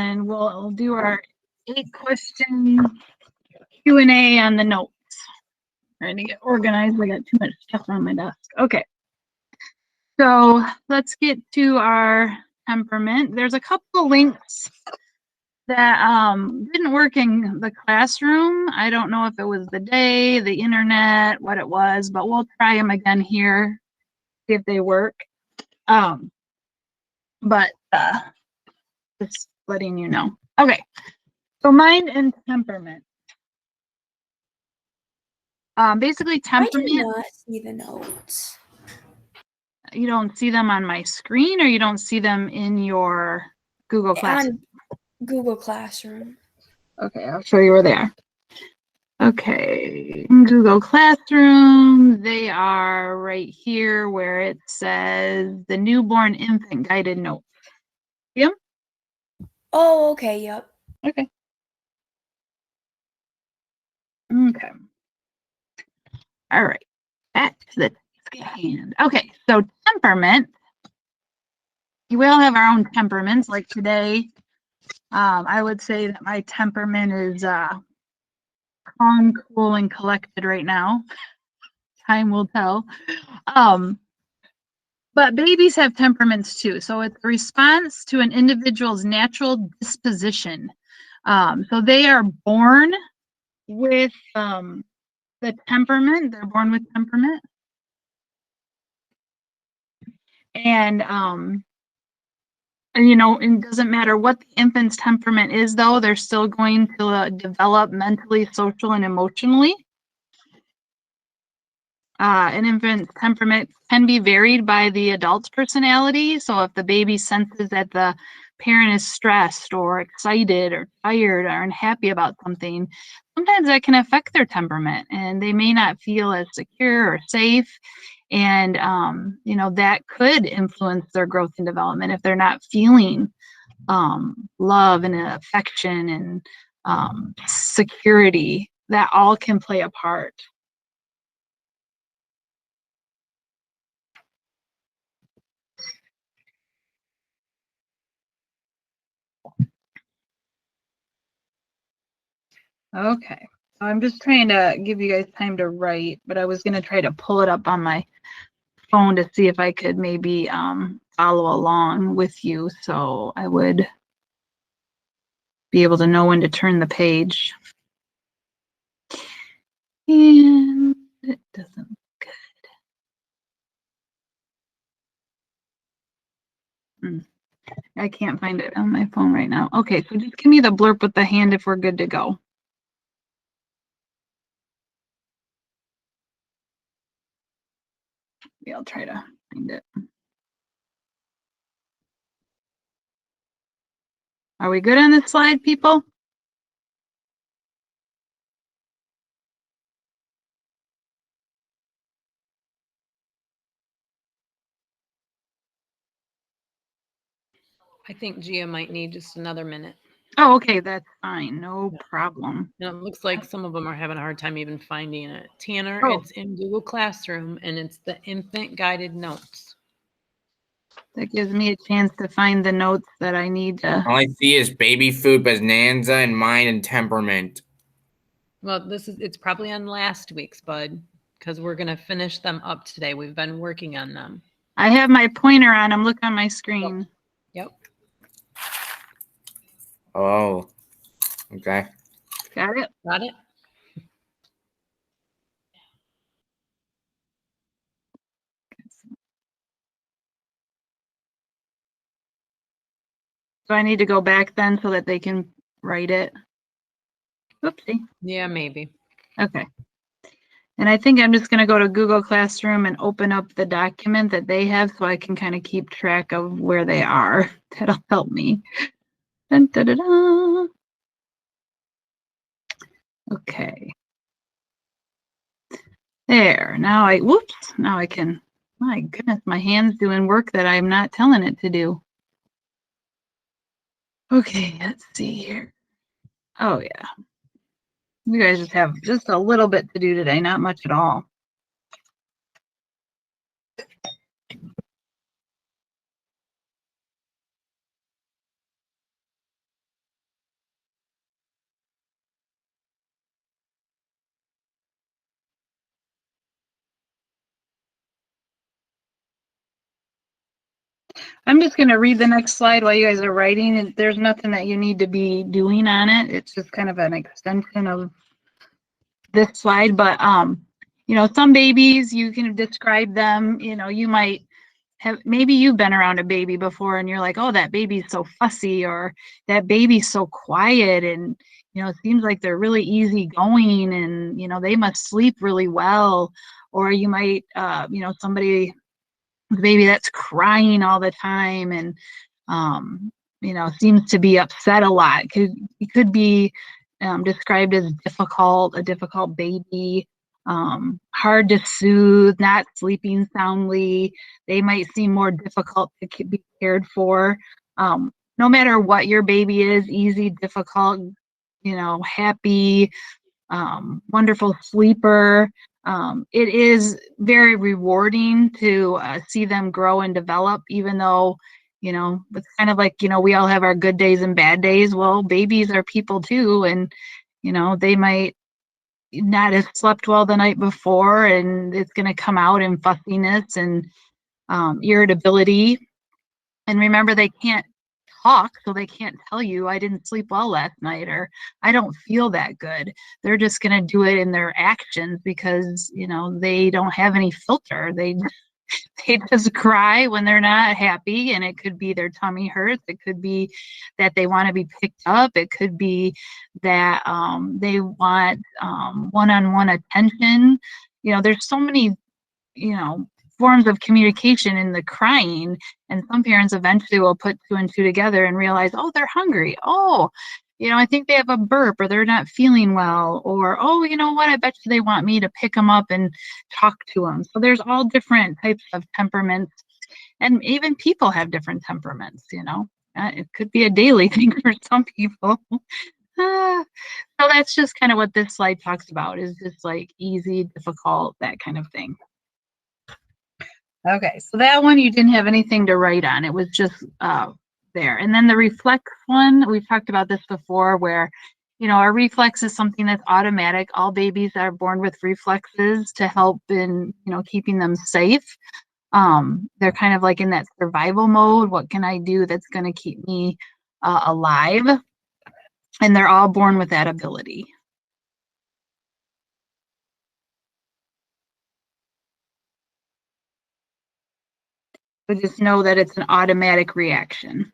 and we'll do our 8-question Q&A on the notes. Trying to get organized. I got too much stuff on my desk. Okay. So let's get to our temperament. There's a couple of links that didn't work in the classroom. I don't know if it was the day, the internet, what it was, but we'll try them again here, see if they work. But just letting you know. Okay, so mind and temperament. Basically, temperament. I do not see the notes. You don't see them on my screen, or you don't see them in your Google Classroom? On Google Classroom. Okay, I'll show you where they are. Okay, in Google Classroom, they are right here where it says the newborn infant guided notes. See them? Oh, okay, yep. Okay. Okay. All right. Back to the task at hand. Okay, so temperament. We all have our own temperaments. Like today, I would say that my temperament is calm, cool, and collected right now. Time will tell. But babies have temperaments too. So it's a response to an individual's natural disposition. So they are born with the temperament. They're born with temperament. And you know, it doesn't matter what the infant's temperament is, though, they're still going to develop mentally, social, and emotionally. An infant's temperament can be varied by the adult's personality. So if the baby senses that the parent is stressed or excited or tired or unhappy about something, sometimes that can affect their temperament, and they may not feel as secure or safe. And, you know, that could influence their growth and development if they're not feeling love and affection and security. That all can play a part. Okay, so I'm just trying to give you guys time to write, but I was going to try to pull it up on my phone to see if I could maybe follow along with you, so I would be able to know when to turn the page. And it doesn't look good. I can't find it on my phone right now. Okay, so just give me the blurb with the hand if we're good to go. Yeah, I'll try to find it. Are we good on this slide, people? I think Gia might need just another minute. Oh, okay, that's fine. No problem. And it looks like some of them are having a hard time even finding it. Tanner, Oh. It's in Google Classroom, and it's the infant guided notes. That gives me a chance to find the notes that I need to. All I see is baby food, bonanza, and mind and temperament. Well, it's probably on last week's, bud, because we're gonna finish them up today. We've been working on them. I have my pointer on them. Look on my screen. Yep. Oh, okay. Got it? Got it? So I need to go back then so that they can write it. Oopsie. Yeah, maybe. Okay. And I think I'm just going to go to Google Classroom and open up the document that they have so I can kind of keep track of where they are. That'll help me. Dun, da, da, da. Okay. There. Now I can, my goodness, my hand's doing work that I'm not telling it to do. Okay, let's see here. Oh, yeah. You guys just have just a little bit to do today, not much at all. I'm just going to read the next slide while you guys are writing. And there's nothing that you need to be doing on it. It's just kind of an extension of this slide. But, you know, some babies, you can describe them, you know, you might have, maybe you've been around a baby before and you're like, oh, that baby's so fussy, or that baby's so quiet, and, you know, it seems like they're really easygoing, and, you know, they must sleep really well. Or you might, you know, somebody, the baby that's crying all the time and, you know, seems to be upset a lot. It could be described as difficult, a difficult baby, hard to soothe, not sleeping soundly. They might seem more difficult to be cared for. No matter what your baby is, easy, difficult, you know, happy, wonderful sleeper. It is very rewarding to see them grow and develop, even though, you know, it's kind of like, you know, we all have our good days and bad days. Well, babies are people too. And, you know, they might not have slept well the night before, and it's going to come out in fussiness and irritability. And remember, they can't talk, so they can't tell you, I didn't sleep well last night, or I don't feel that good. They're just going to do it in their actions because, you know, they don't have any filter. They just cry when they're not happy, and it could be their tummy hurts. It could be that they want to be picked up. It could be that they want one-on-one attention. You know, there's so many, you know, forms of communication in the crying, and some parents eventually will put two and two together and realize, oh, they're hungry. Oh, you know, I think they have a burp, or they're not feeling well, or, oh, you know what, I bet you they want me to pick them up and talk to them. So there's all different types of temperaments, and even people have different temperaments, you know. It could be a daily thing for some people. So that's just kind of what this slide talks about, is just like easy, difficult, that kind of thing. Okay, so that one you didn't have anything to write on. It was just there. And then the reflex one, we've talked about this before, where, you know, our reflex is something that's automatic. All babies are born with reflexes to help in, you know, keeping them safe. They're kind of like in that survival mode. What can I do that's going to keep me alive? And they're all born with that ability. So just know that it's an automatic reaction.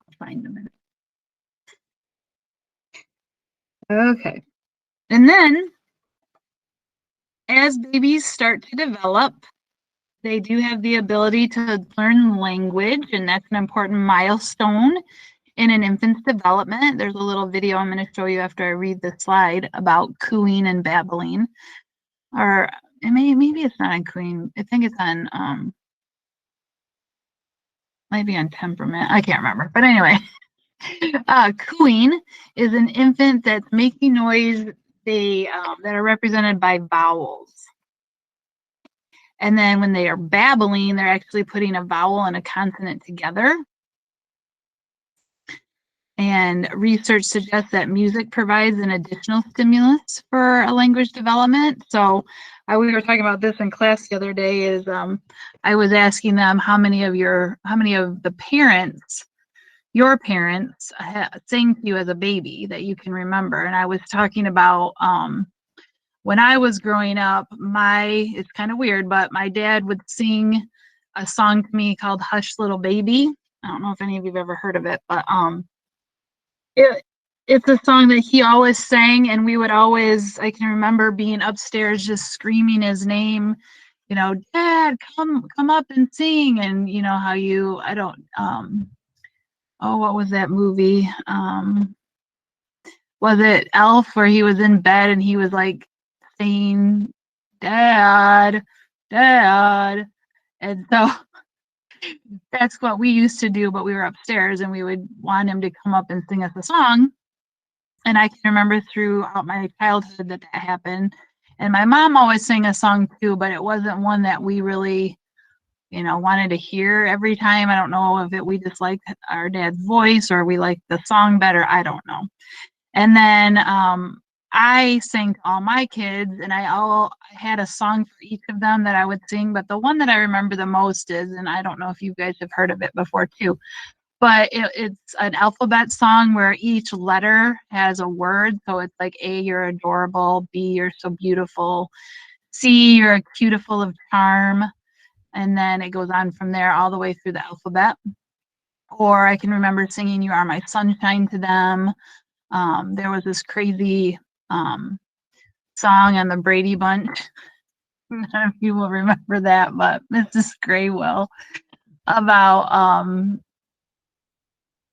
I'll find a minute. Okay. And then as babies start to develop, they do have the ability to learn language, and that's an important milestone in an infant's development. There's a little video I'm going to show you after I read the slide about cooing and babbling. Or maybe it's not on cooing. I think it's on maybe on temperament. I can't remember. But anyway, cooing is an infant that's making noise that are represented by vowels. And then when they are babbling, they're actually putting a vowel and a consonant together. And research suggests that music provides an additional stimulus for a language development. So we were talking about this in class the other day. Is I was asking them how many of the parents, your parents, sang to you as a baby that you can remember. And I was talking about when I was growing up, it's kind of weird, but my dad would sing a song to me called Hush Little Baby. I don't know if any of you have ever heard of it, but it's a song that he always sang, and we would always, I can remember being upstairs just screaming his name, you know, Dad, come up and sing. And you know how what was that movie? Was it Elf, where he was in bed and he was like saying, Dad, Dad. And so that's what we used to do, but we were upstairs and we would want him to come up and sing us a song. And I can remember throughout my childhood that happened. And my mom always sang a song too, but it wasn't one that we really wanted to hear every time. I don't know if we just liked our dad's voice or we liked the song better. I don't know. And then I sang to all my kids, and I had a song for each of them that I would sing. But the one that I remember the most is, and I don't know if you guys have heard of it before too, but it's an alphabet song where each letter has a word. So it's like A, you're adorable. B, you're so beautiful. C, you're a cutiful of charm. And then it goes on from there all the way through the alphabet. Or I can remember singing You Are My Sunshine to them. There was this crazy song on the Brady Bunch. None of you will remember that, but Mrs. Gray will, about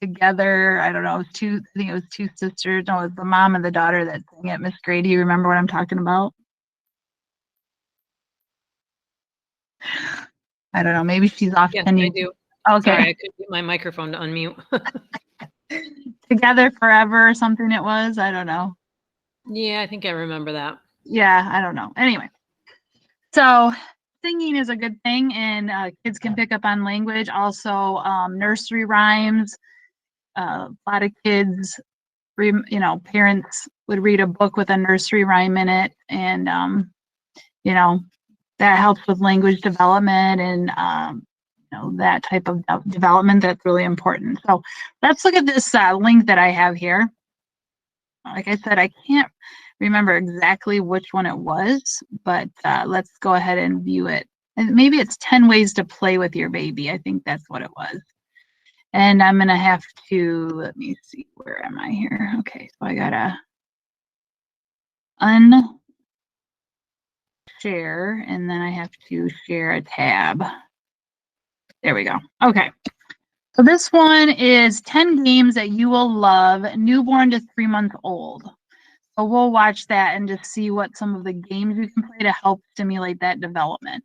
together. I don't know. I think it was two sisters. No, it was the mom and the daughter that sang it. Miss Gray, do you remember what I'm talking about? I don't know. Maybe she's off. Yes, Can I you? do. Okay. Sorry, I couldn't get my microphone to unmute. Together Forever or something it was. I don't know. Yeah, I think I remember that. Yeah, I don't know. Anyway, so singing is a good thing, and kids can pick up on language. Also, nursery rhymes. A lot of kids, parents would read a book with a nursery rhyme in it, and that helps with language development and that type of development. That's really important. So let's look at this link that I have here. Like I said, I can't remember exactly which one it was, but let's go ahead and view it. And maybe it's 10 ways to play with your baby. I think that's what it was. And I'm going to have to, let me see, where am I here? Okay, so I got to unshare, and then I have to share a tab. There we go. Okay. So this one is 10 games that you will love, newborn to 3 months old. So we'll watch that and just see what some of the games we can play to help stimulate that development.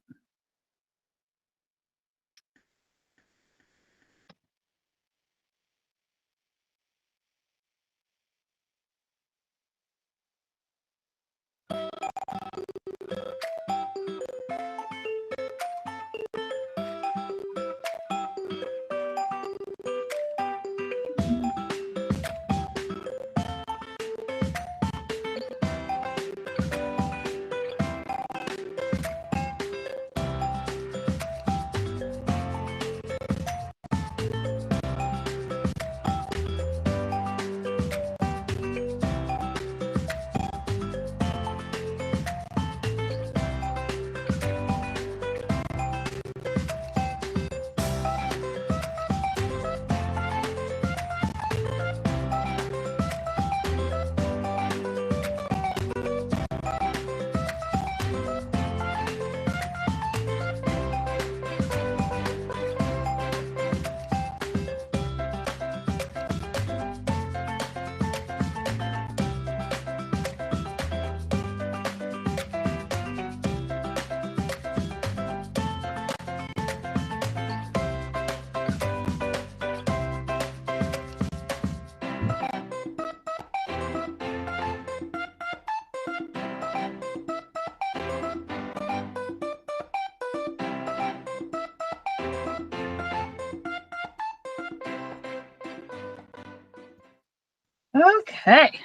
Okay.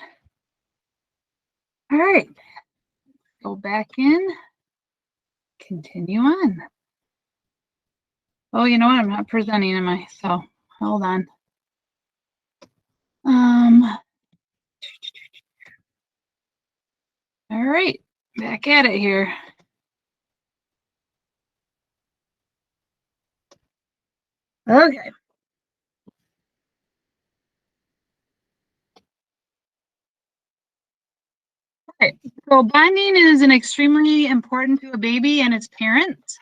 All right. Go back in. Continue on. Oh, you know what? I'm not presenting, am I? So hold on. All right. Back at it here. Okay. Okay. So bonding is an extremely important to a baby and its parents.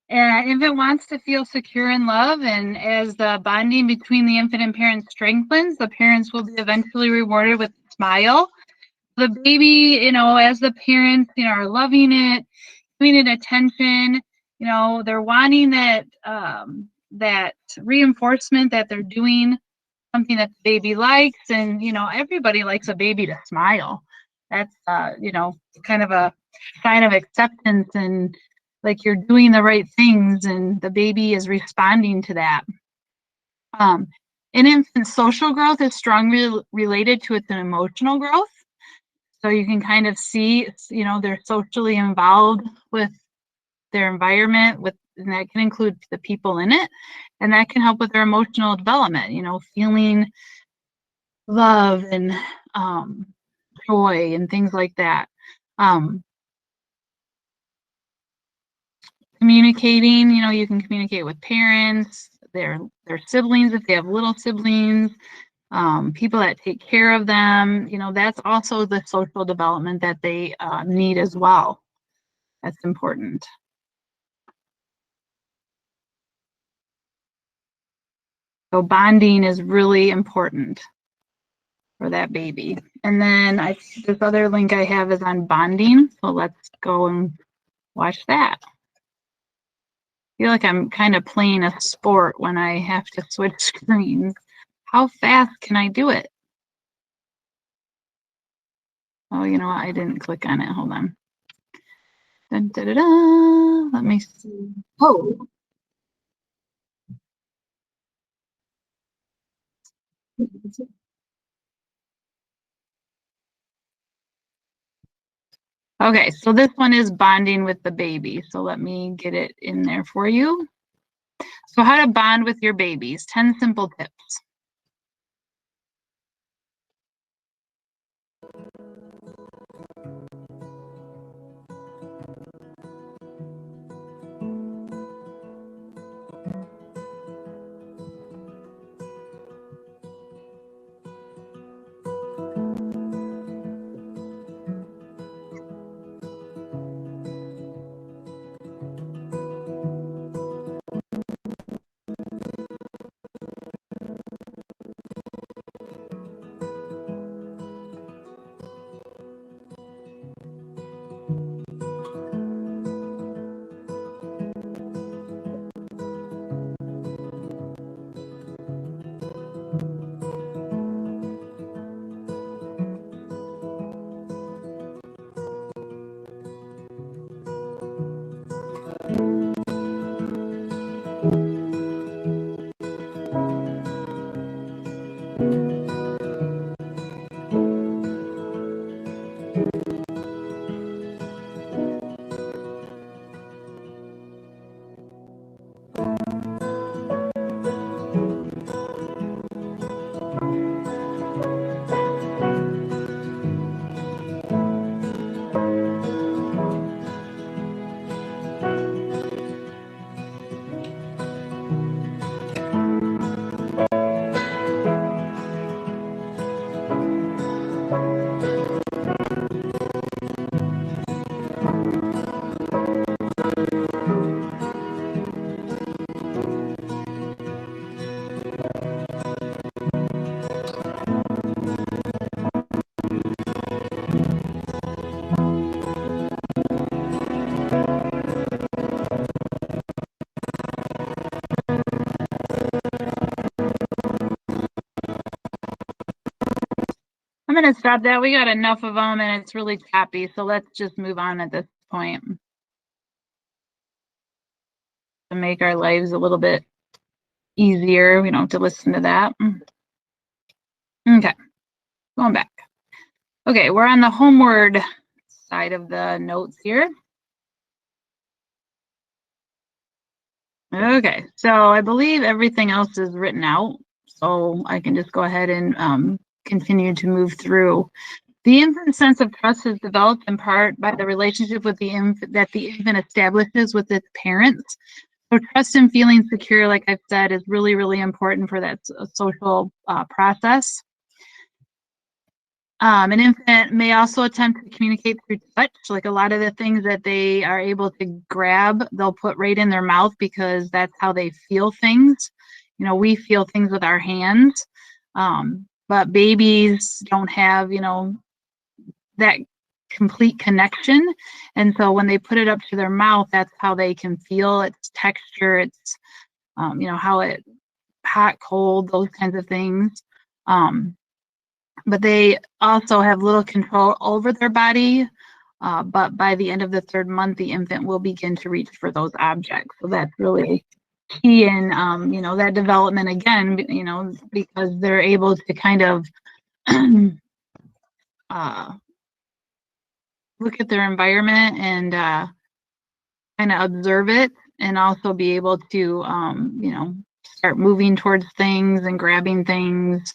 Infant wants to feel secure in love, and as the bonding between the infant and parent strengthens, the parents will be eventually rewarded with a smile. The baby, as the parents, are loving it, giving it attention, they're wanting that that reinforcement that they're doing something that the baby likes, and everybody likes a baby to smile. That's kind of a sign of acceptance and like you're doing the right things and the baby is responding to that. An infant's social growth is strongly related to its emotional growth. So you can kind of see, you know, they're socially involved with their environment, and that can include the people in it, and that can help with their emotional development, you know, feeling love and joy and things like that. Communicating, you know, you can communicate with parents, their siblings if they have little siblings, people that take care of them. You know, that's also the social development that they need as well. That's important. So bonding is really important for that baby. And then this other link I have is on bonding. So let's go and watch that. I feel like I'm kind of playing a sport when I have to switch screens. How fast can I do it? Oh, you know what? I didn't click on it. Hold on. Dun, da, da, da. Let me see. Oh. Okay, so this one is bonding with the baby. So let me get it in there for you. So how to bond with your babies, 10 simple tips. I'm going to stop that. We got enough of them and it's really choppy. So let's just move on at this point to make our lives a little bit easier. We don't have to listen to that. Okay, going back. Okay, we're on the homeward side of the notes here. Okay, so I believe everything else is written out. So I can just go ahead and continue to move through. The infant's sense of trust is developed in part by the relationship with the infant that the infant establishes with its parents. So trust and feeling secure, like I've said, is really, really important for that social process. An infant may also attempt to communicate through touch, like a lot of the things that they are able to grab, they'll put right in their mouth because that's how they feel things. You know, we feel things with our hands, but babies don't have, you know, that complete connection. And so when they put it up to their mouth, that's how they can feel its texture, its, you know, how it hot, cold, those kinds of things. But they also have little control over their body but by the end of the 3rd month, the infant will begin to reach for those objects. So that's really key in, that development again, because they're able to kind of look at their environment and kind of observe it, and also be able to, start moving towards things and grabbing things.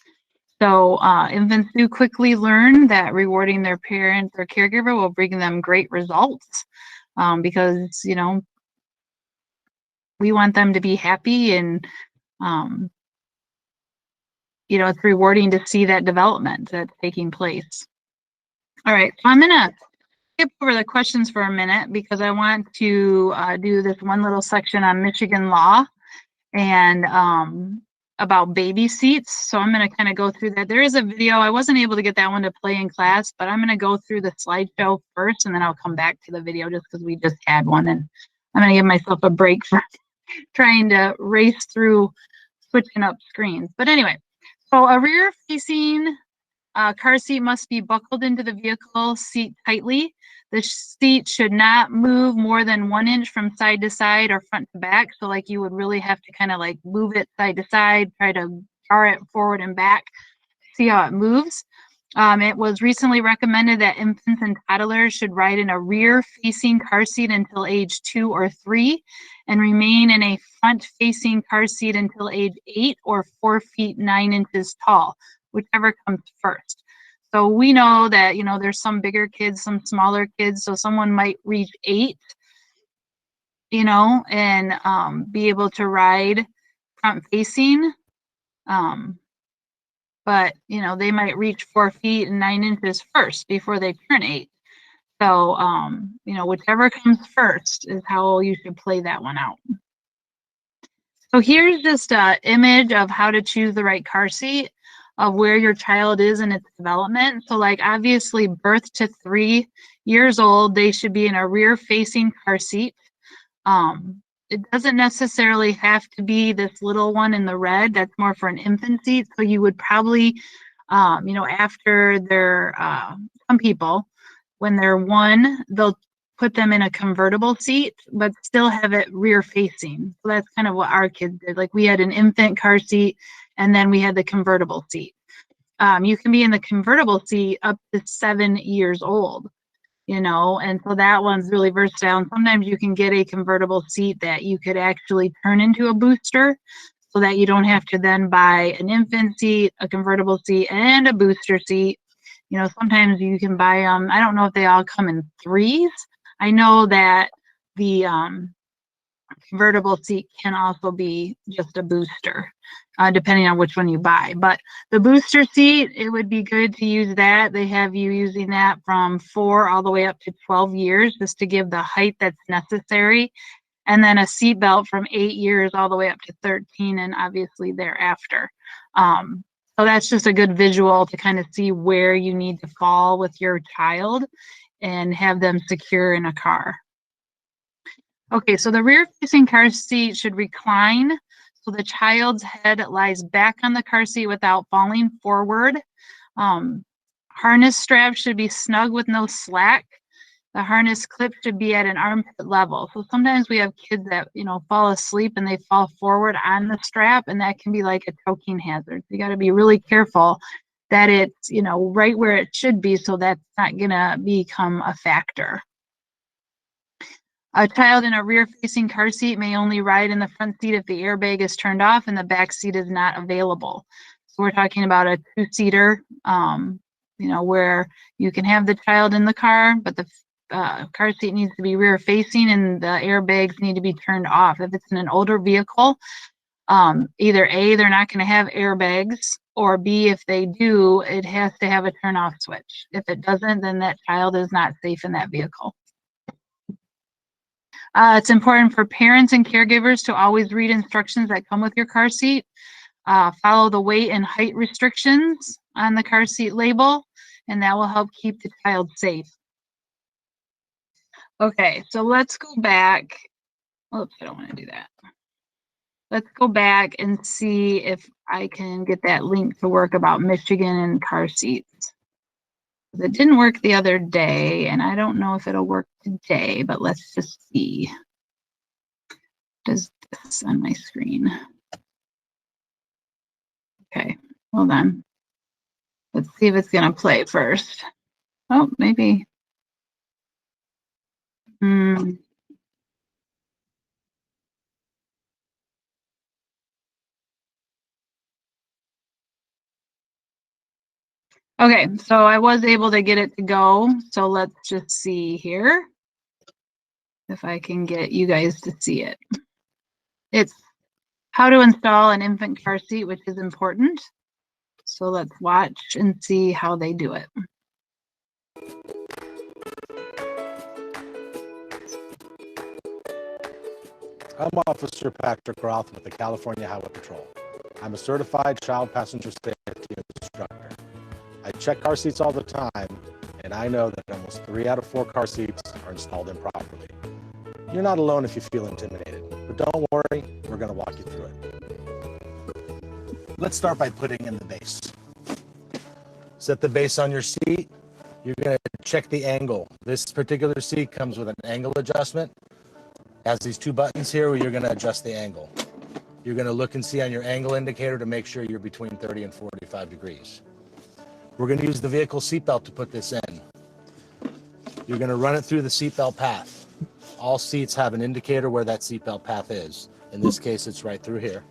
So infants do quickly learn that rewarding their parent or caregiver will bring them great results, because, we want them to be happy, and, it's rewarding to see that development that's taking place. All right, so I'm gonna skip over the questions for a minute because I want to do this one little section on Michigan law and about baby seats. So I'm going to kind of go through that. There is a video. I wasn't able to get that one to play in class, but I'm going to go through the slideshow first, and then I'll come back to the video just because we just had one, and I'm going to give myself a break for trying to race through switching up screens. But anyway, so a rear facing car seat must be buckled into the vehicle seat tightly. The seat should not move more than 1 inch from side to side or front to back. So like you would really have to kind of like move it side to side, try to jar it forward and back, see how it moves. It was recently recommended that infants and toddlers should ride in a rear-facing car seat until age 2 or 3 and remain in a front-facing car seat until age 8 or 4 feet 9 inches tall, whichever comes first. So we know that, there's some bigger kids, some smaller kids, so someone might reach 8, and be able to ride front-facing. But they might reach 4 feet and 9 inches first before they turn 8. So whichever comes first is how you should play that one out. So here's just an image of how to choose the right car seat, of where your child is in its development. So like obviously birth to 3 years old, they should be in a rear facing car seat. It doesn't necessarily have to be this little one in the red. That's more for an infant seat. So you would probably, after they're, some people, when they're 1, they'll put them in a convertible seat, but still have it rear facing. So that's kind of what our kids did. Like we had an infant car seat, and then we had the convertible seat. You can be in the convertible seat up to 7 years old. And so that one's really versatile. And sometimes you can get a convertible seat that you could actually turn into a booster, so that you don't have to then buy an infant seat, a convertible seat, and a booster seat. Sometimes you can buy them. I don't know if they all come in 3s. I know that the convertible seat can also be just a booster, depending on which one you buy. But the booster seat, it would be good to use that. They have you using that from 4 all the way up to 12 years, just to give the height that's necessary. And then a seat belt from 8 years all the way up to 13, and obviously thereafter. So that's just a good visual to kind of see where you need to fall with your child and have them secure in a car. Okay, so the rear-facing car seat should recline so the child's head lies back on the car seat without falling forward. Harness straps should be snug with no slack. The harness clip should be at an armpit level. So sometimes we have kids that, fall asleep and they fall forward on the strap, and that can be like a choking hazard. You got to be really careful that it's, right where it should be, so that's not going to become a factor. A child in a rear-facing car seat may only ride in the front seat if the airbag is turned off and the back seat is not available. So we're talking about a 2-seater, where you can have the child in the car, but the car seat needs to be rear-facing and the airbags need to be turned off. If it's in an older vehicle, either A, they're not going to have airbags, or B, if they do, it has to have a turn-off switch. If it doesn't, then that child is not safe in that vehicle. It's important for parents and caregivers to always read instructions that come with your car seat. Follow the weight and height restrictions on the car seat label, and that will help keep the child safe. Okay, so let's go back. Oops, I don't want to do that. Let's go back and see if I can get that link to work about Michigan and car seats. It didn't work the other day, and I don't know if it'll work today, but let's just see. Does this on my screen? Okay, hold on. Let's see if it's gonna play first. Oh, maybe. Okay, so I was able to get it to go. So let's just see here if I can get you guys to see it. It's how to install an infant car seat, which is important. So let's watch and see how they do it. I'm Officer Patrick Roth with the California Highway Patrol. I'm a certified child passenger safety instructor. I check car seats all the time, and I know that almost 3 out of 4 car seats are installed improperly. You're not alone if you feel intimidated, but don't worry, we're going to walk you through it. Let's start by putting in the base. Set the base on your seat. You're going to check the angle. This particular seat comes with an angle adjustment. It has these 2 buttons here where you're going to adjust the angle. You're going to look and see on your angle indicator to make sure you're between 30 and 45 degrees. We're going to use the vehicle seatbelt to put this in. You're going to run it through the seatbelt path. All seats have an indicator where that seatbelt path is. In this case, it's right through here.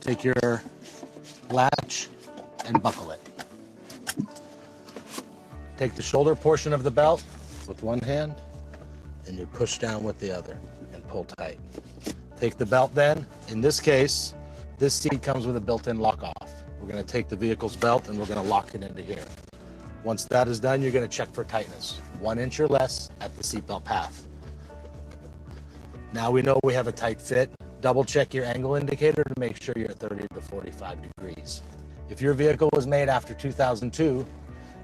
Take your latch and buckle it. Take the shoulder portion of the belt with one hand and you push down with the other and pull tight. Take the belt then. In this case, this seat comes with a built-in lock off. We're going to take the vehicle's belt and we're going to lock it into here. Once that is done, you're going to check for tightness, 1 inch or less at the seatbelt path. Now we know we have a tight fit. Double check your angle indicator to make sure you're at 30 to 45 degrees. If your vehicle was made after 2002,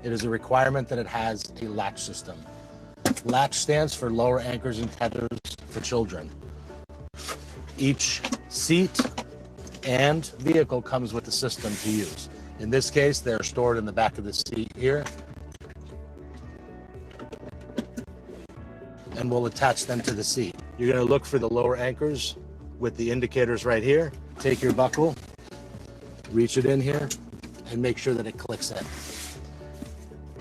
it is a requirement that it has a latch system. Latch stands for lower anchors and tethers for children. Each seat and vehicle comes with a system to use. In this case, they're stored in the back of the seat here. And we'll attach them to the seat. You're going to look for the lower anchors with the indicators right here. Take your buckle, reach it in here, and make sure that it clicks in.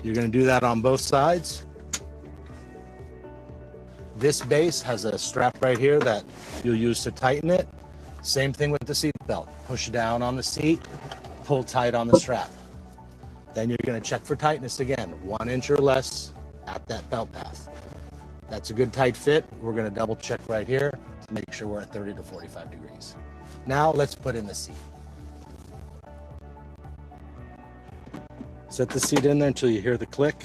You're going to do that on both sides. This base has a strap right here that you'll use to tighten it. Same thing with the seat belt. Push down on the seat, pull tight on the strap. Then you're going to check for tightness again, 1 inch or less at that belt path. That's a good tight fit. We're going to double check right here to make sure we're at 30 to 45 degrees. Now let's put in the seat. Set the seat in there until you hear the click.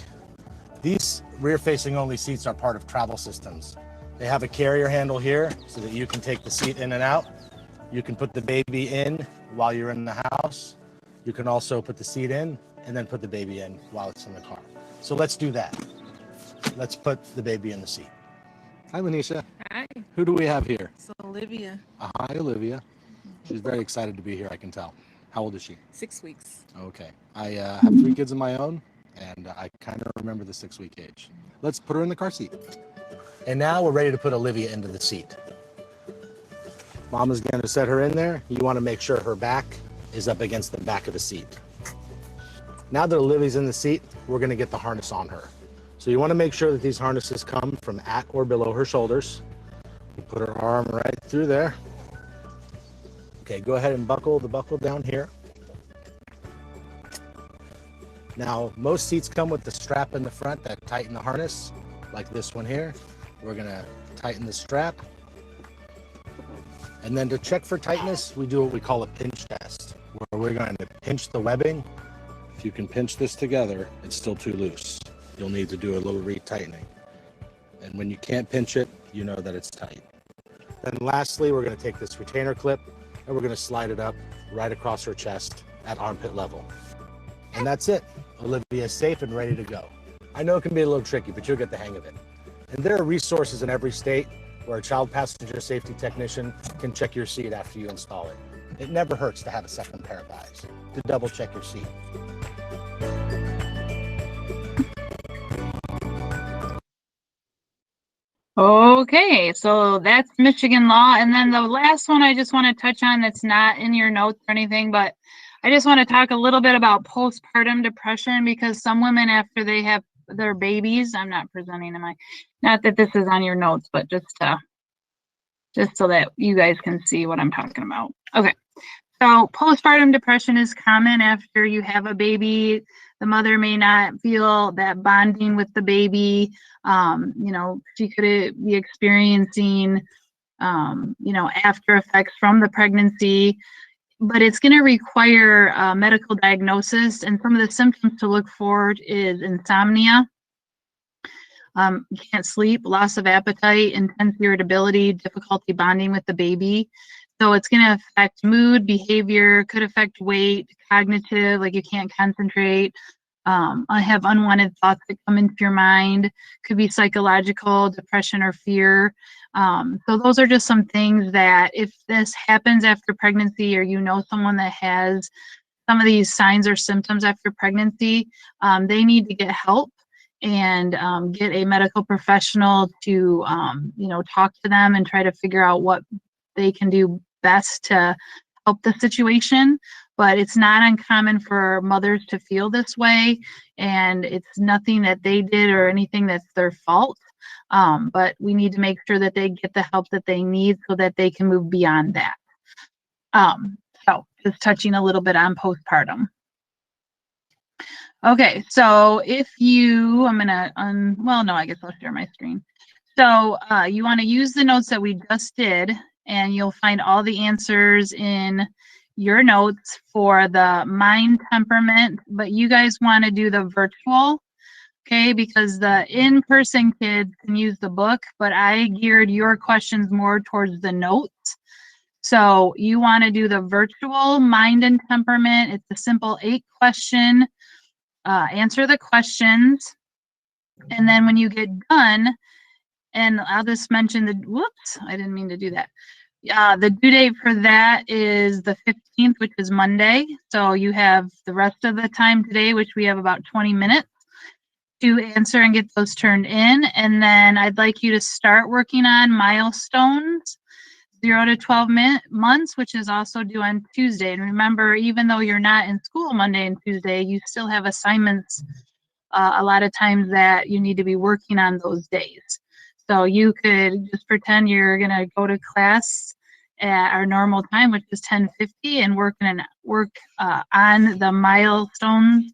These rear-facing only seats are part of travel systems. They have a carrier handle here so that you can take the seat in and out. You can put the baby in while you're in the house. You can also put the seat in and then put the baby in while it's in the car. So let's do that. Let's put the baby in the seat. Hi, Manisha. Hi, Who do we have here? it's Olivia, Hi, Olivia. She's very excited to be here, I can tell. How old is she? 6 weeks. Okay. I have 3 kids of my own, and I kind of remember the 6-week age. Let's put her in the car seat. And now we're ready to put Olivia into the seat. Mama's going to set her in there. You want to make sure her back is up against the back of the seat. Now that Olivia's in the seat, we're going to get the harness on her. So you want to make sure that these harnesses come from at or below her shoulders. You put her arm right through there. Okay, go ahead and buckle the buckle down here. Now, most seats come with the strap in the front that tighten the harness, like this one here. We're going to tighten the strap. And then to check for tightness, we do what we call a pinch test, where we're going to pinch the webbing. If you can pinch this together, it's still too loose. You'll need to do a little retightening. And when you can't pinch it, you know that it's tight. Then lastly, we're going to take this retainer clip and we're going to slide it up right across her chest at armpit level. And that's it. Olivia is safe and ready to go. I know it can be a little tricky, but you'll get the hang of it. And there are resources in every state where a child passenger safety technician can check your seat after you install it. It never hurts to have a second pair of eyes to double check your seat. Okay, so that's Michigan law. And then the last one I just want to touch on that's not in your notes or anything, but I just want to talk a little bit about postpartum depression because some women, after they have their babies, I'm not presenting, am I? Not that this is on your notes, but just so that you guys can see what I'm talking about. Okay. So postpartum depression is common after you have a baby. The mother may not feel that bonding with the baby. She could be experiencing, after effects from the pregnancy, but it's going to require a medical diagnosis. And some of the symptoms to look for is insomnia. You can't sleep, loss of appetite, intense irritability, difficulty bonding with the baby. So it's going to affect mood, behavior, could affect weight, cognitive, like you can't concentrate. I have unwanted thoughts that come into your mind, could be psychological, depression or fear. So those are just some things that if this happens after pregnancy or you know someone that has some of these signs or symptoms after pregnancy, they need to get help and get a medical professional to, talk to them and try to figure out what they can do best to help the situation. But it's not uncommon for mothers to feel this way, and it's nothing that they did or anything that's their fault. But we need to make sure that they get the help that they need so that they can move beyond that. So just touching a little bit on postpartum. Okay, so I guess I'll share my screen. So you want to use the notes that we just did, and you'll find all the answers in your notes for the mind temperament, but you guys want to do the virtual, okay, because the in-person kids can use the book, but I geared your questions more towards the notes. So you want to do the virtual mind and temperament. It's a simple 8-question. Answer the questions, and then when you get done, and I'll just mention whoops, I didn't mean to do that. The due date for that is the 15th, which is Monday. So you have the rest of the time today, which we have about 20 minutes to answer and get those turned in. And then I'd like you to start working on milestones, 0 to 12 months, which is also due on Tuesday. And remember, even though you're not in school Monday and Tuesday, you still have assignments a lot of times that you need to be working on those days. So you could just pretend you're going to go to class at our normal time, which is 10:50, and work on the milestones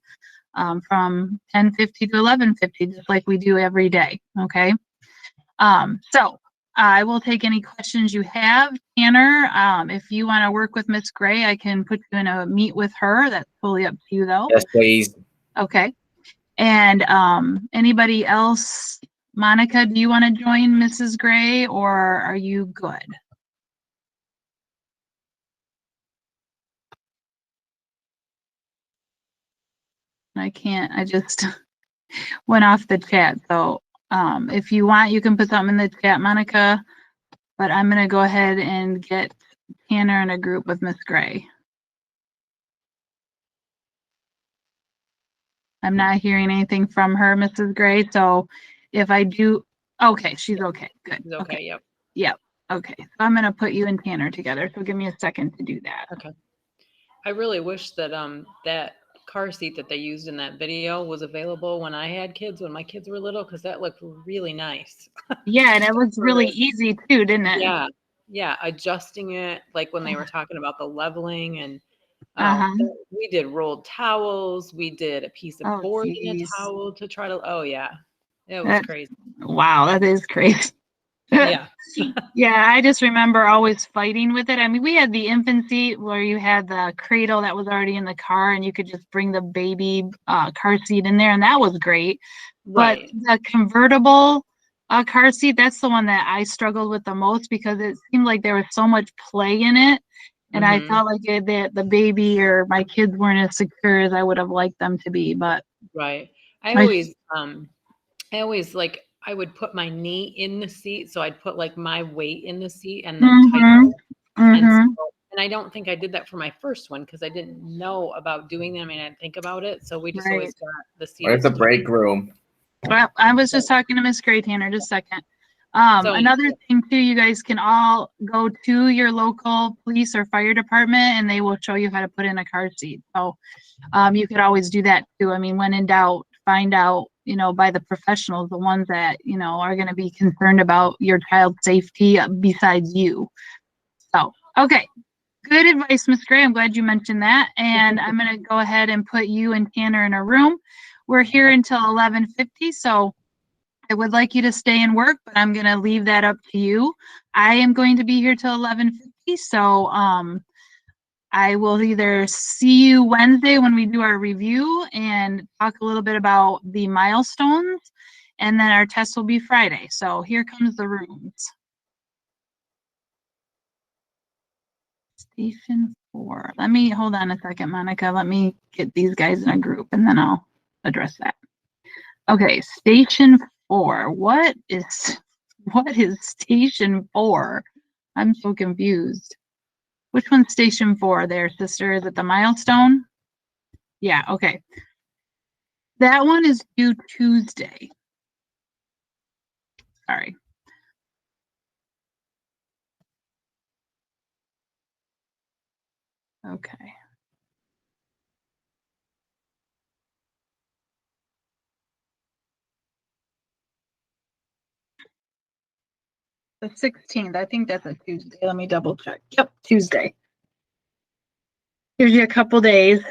from 10:50 to 11:50, just like we do every day. Okay. So I will take any questions you have. Tanner, if you want to work with Miss Gray, I can put you in a meet with her. That's totally up to you, though. Yes, please. Okay. And anybody else? Monica, do you want to join Mrs. Gray, or are you good? I can't. I just went off the chat. So if you want, you can put something in the chat, Monica. But I'm going to go ahead and get Tanner in a group with Miss Gray. I'm not hearing anything from her, Mrs. Gray. So if I do, okay, she's okay. Good. It's okay. Yep. Yep. Okay. So I'm going to put you and Tanner together. So give me a second to do that. Okay. I really wish that that car seat that they used in that video was available when I had kids, when my kids were little, because that looked really nice. Yeah, and it looks really easy too, didn't it? Yeah. Yeah. Adjusting it, like when they were talking about the leveling, and we did rolled towels. We did a piece of board in a towel to try to, it was crazy. Wow, that is crazy. Yeah. Yeah, I just remember always fighting with it. I mean, we had the infant seat where you had the cradle that was already in the car, and you could just bring the baby car seat in there, and that was great. Right. But the convertible car seat, that's the one that I struggled with the most because it seemed like there was so much play in it, and I felt like the baby or my kids weren't as secure as I would have liked them to be. But right, I always like, I would put my knee in the seat, so I'd put like my weight in the seat and then tighten it. And I don't think I did that for my first one because I didn't know about doing them. I mean, I didn't think about it, so we just always got the seat. Where's the break room? Well, I was just talking to Miss Gray, Tanner, just a second. So Another thing too, you guys can all go to your local police or fire department and they will show you how to put in a car seat. So you could always do that too. I mean, when in doubt, find out, by the professionals, the ones that, are going to be concerned about your child's safety besides you. So, okay. Good advice, Miss Gray. I'm glad you mentioned that. And I'm going to go ahead and put you and Tanner in a room. We're here until 11:50. So I would like you to stay and work, but I'm going to leave that up to you. I am going to be here till 11:50. So, I will either see you Wednesday when we do our review and talk a little bit about the milestones, and then our test will be Friday. So here comes the rooms. Station 4. Let me hold on a second, Monica. Let me get these guys in a group and then I'll address that. Okay, Station 4. What is Station 4? I'm so confused. Which one's Station 4 there, sister? Is it the milestone? Yeah, okay. That one is due Tuesday. Sorry. Okay. The 16th. I think that's a Tuesday. Let me double check. Yep, Tuesday. Gives you a couple days.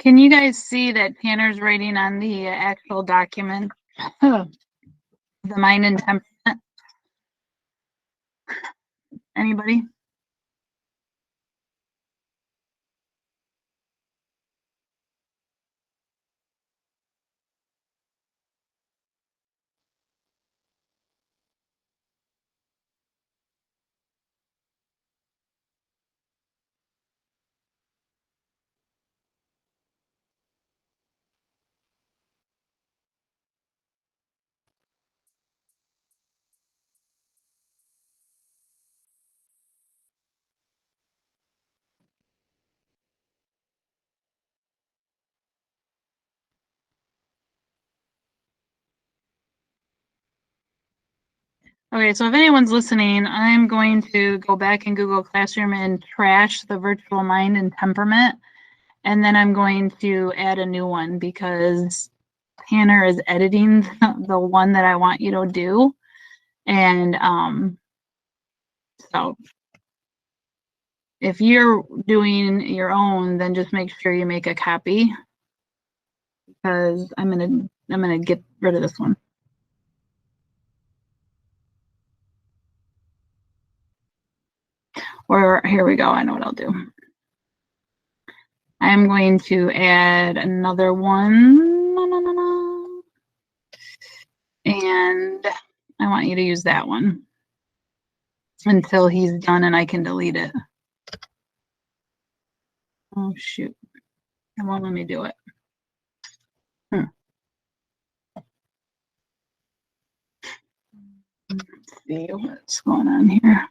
Can you guys see that Tanner's writing on the actual document? The mind and temperament? Anybody? Okay, so if anyone's listening, I'm going to go back in Google Classroom and trash the virtual mind and temperament. And then I'm going to add a new one because Tanner is editing the one that I want you to do. And so if you're doing your own, then just make sure you make a copy because I'm gonna get rid of this one. Or here we go. I know what I'll do. I'm going to add another one. And I want you to use that one until he's done and I can delete it. Oh, shoot. It won't let me do it. Let's see what's going on here.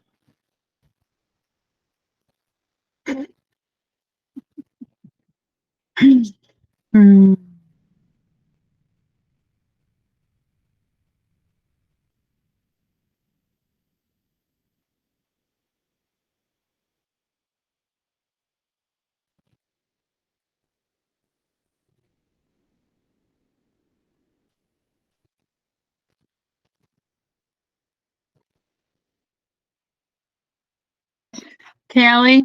Callie,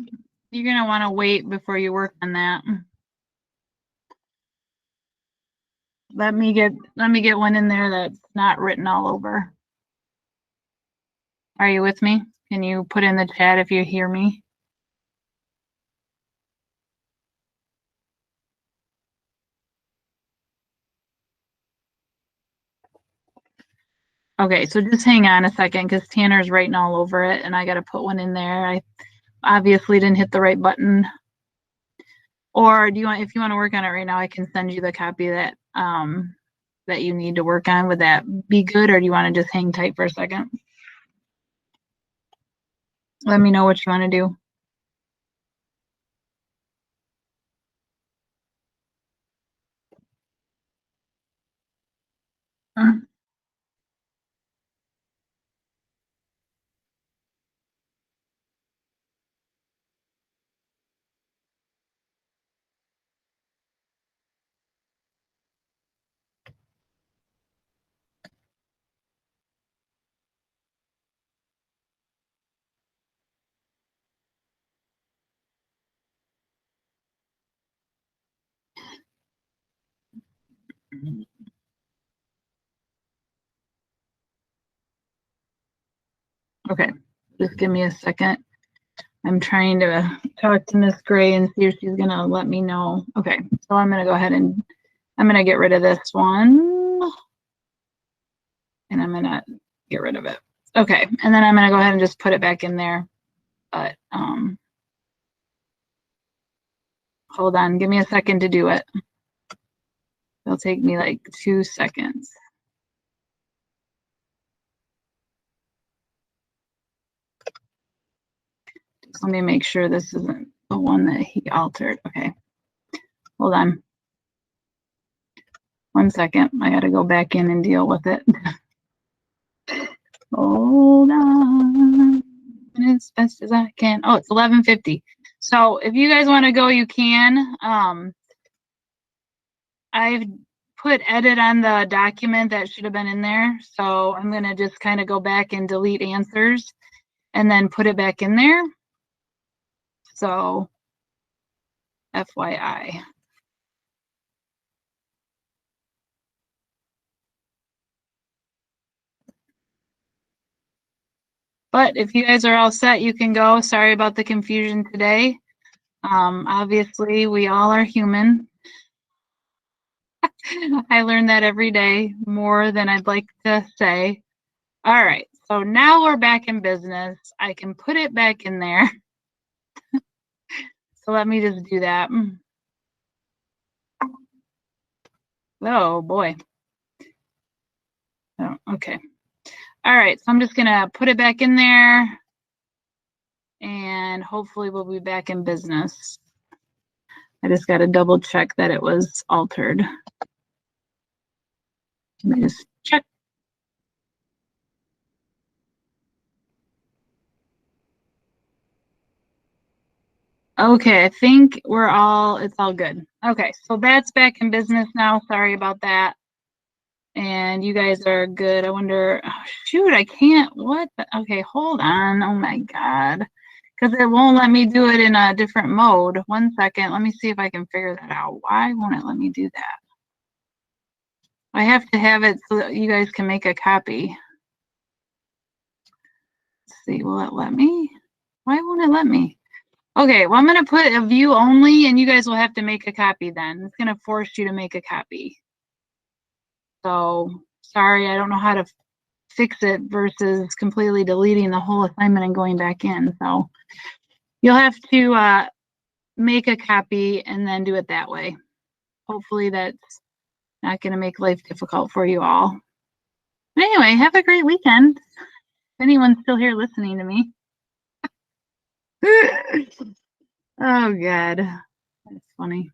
you're gonna want to wait before you work on that. Let me get one in there that's not written all over. Are you with me? Can you put in the chat if you hear me? Okay, so just hang on a second because Tanner's writing all over it and I got to put one in there. I obviously didn't hit the right button. Or do you want, if you want to work on it right now, I can send you the copy that that you need to work on. Would that be good, or do you want to just hang tight for a second? Let me know what you want to do. Okay, just give me a second. I'm trying to talk to Miss Gray and see if she's gonna let me know. Okay, so I'm gonna go ahead and I'm gonna get rid of this one. And I'm gonna get rid of it. Okay, and then I'm gonna go ahead and just put it back in there. But hold on, give me a second to do it. It'll take me like 2 seconds. Just let me make sure this isn't the one that he altered. Okay, hold on. 1 second, I gotta go back in and deal with it. Hold on, as best as I can. Oh, it's 11:50. So if you guys want to go, you can. I've put edit on the document that should have been in there. So I'm going to just kind of go back and delete answers and then put it back in there. So FYI. But if you guys are all set, you can go. Sorry about the confusion today. Obviously, we all are human. I learn that every day, more than I'd like to say. All right, so now we're back in business. I can put it back in there. So let me just do that. Oh boy. Oh, okay. All right, so I'm just gonna put it back in there and hopefully we'll be back in business. I just gotta double check that it was altered. Let me just check. Okay, I think it's all good. Okay, so that's back in business now. Sorry about that. And you guys are good. I wonder, oh, shoot, I can't, what? Okay, hold on. Oh my God. Because it won't let me do it in a different mode. 1 second. Let me see if I can figure that out. Why won't it let me do that? I have to have it so that you guys can make a copy. Let's see, will it let me? Why won't it let me? Okay, well, I'm going to put a view only, and you guys will have to make a copy then. It's going to force you to make a copy. So, sorry, I don't know how to fix it versus completely deleting the whole assignment and going back in. So, you'll have to make a copy and then do it that way. Hopefully, that's not going to make life difficult for you all. But anyway, have a great weekend. If anyone's still here listening to me. Oh, God. That's funny.